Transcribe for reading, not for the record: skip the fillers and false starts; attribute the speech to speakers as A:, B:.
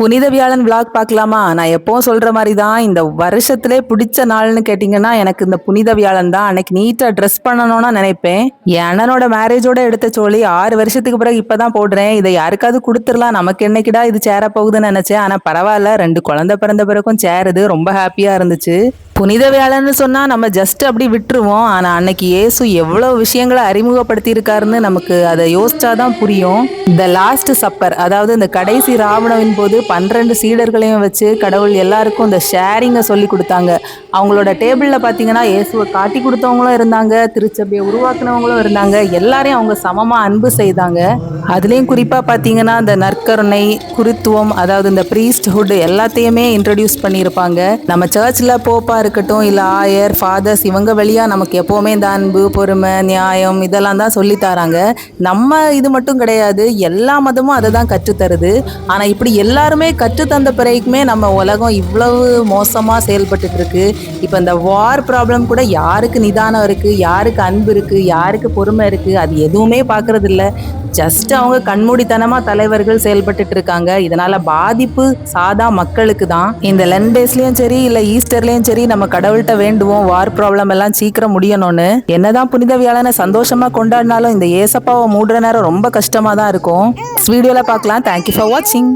A: புனித வியாழன் விளாக் பார்க்கலாமா? நான் எப்பவும் சொல்ற மாதிரி தான், இந்த வருஷத்திலே பிடிச்ச நாள்னு கேட்டிங்கன்னா எனக்கு இந்த புனித வியாழன் தான். அன்னைக்கு நீட்டா ட்ரெஸ் பண்ணணும்னு நினைப்பேன். என் அண்ணனோட மேரேஜோட எடுத்த சோழி 6 வருஷத்துக்கு பிறகு இப்பதான் போடுறேன். இதை யாருக்காவது கொடுத்துடலாம், நமக்கு என்னைக்குடா இது சேர போகுதுன்னு நினைச்சேன். ஆனா பரவாயில்ல, 2 குழந்தை பிறந்த பிறகும் சேருது. ரொம்ப ஹாப்பியா இருந்துச்சு. புனித வியாழன்னு சொன்னா நம்ம ஜஸ்ட் அப்படி விட்டுருவோம். ஆனா அன்னைக்கு இயேசு எவ்வளவு விஷயங்களை அறிமுகப்படுத்தி இருக்காருன்னு நமக்கு அதை யோசிச்சாதான் புரியும். இந்த லாஸ்ட் சப்பர், அதாவது இந்த கடைசி ராவணவின் போது 12 சீடர்களையும் வச்சு கடவுள் எல்லாருக்கும் இந்த ஷேரிங்கை சொல்லி கொடுத்தாங்க. அவங்களோட டேபிள்ல பாத்தீங்கன்னா இயேசுவை காட்டி கொடுத்தவங்களும் இருந்தாங்க, திருச்சபையை உருவாக்குனவங்களும் இருந்தாங்க. எல்லாரையும் அவங்க சமமா அன்பு செய்தாங்க. அதுலேயும் குறிப்பாக பார்த்தீங்கன்னா இந்த நற்கருணை, குருத்துவம், அதாவது இந்த ப்ரீஸ்ட்ஹுட் எல்லாத்தையுமே இன்ட்ரடியூஸ் பண்ணியிருப்பாங்க. நம்ம சர்ச்சில் போப்பா இருக்கட்டும், இல்லை ஆயர், ஃபாதர்ஸ், இவங்க வழியாக நமக்கு எப்போவுமே இந்த அன்பு, பொறுமை, நியாயம் இதெல்லாம் தான் சொல்லி தராங்க. நம்ம இது மட்டும் கிடையாது, எல்லா மதமும் அதை தான் கற்றுத்தருது. ஆனால் இப்படி எல்லாருமே கற்றுத்தந்த பிறகுமே நம்ம உலகம் இவ்வளவு மோசமாக செயல்பட்டு இருக்கு. இப்போ இந்த வார் ப்ராப்ளம் கூட யாருக்கு நிதானம் இருக்குது, யாருக்கு அன்பு இருக்குது, யாருக்கு பொறுமை இருக்குது, அது எதுவுமே பார்க்கறது இல்லை. ஜஸ்ட் அவங்க கண்மூடித்தனமாக தலைவர்கள் செயல்பட்டு இருக்காங்க. இதனால பாதிப்பு சாதா மக்களுக்கு தான். இந்த லென் டேஸ்லயும் சரி, இல்லை ஈஸ்டர்லயும் சரி, நம்ம கடவுள்கிட்ட வேண்டுவோம் வார் ப்ராப்ளம் எல்லாம் சீக்கிரம் முடியணும்னு. என்னதான் புனித வியாழனை சந்தோஷமா கொண்டாடினாலும் இந்த ஏசப்பாவை மூடுற நேரம் ரொம்ப கஷ்டமா தான் இருக்கும். வீடியோல பார்க்கலாம். தேங்க்யூ ஃபார் வாட்சிங்.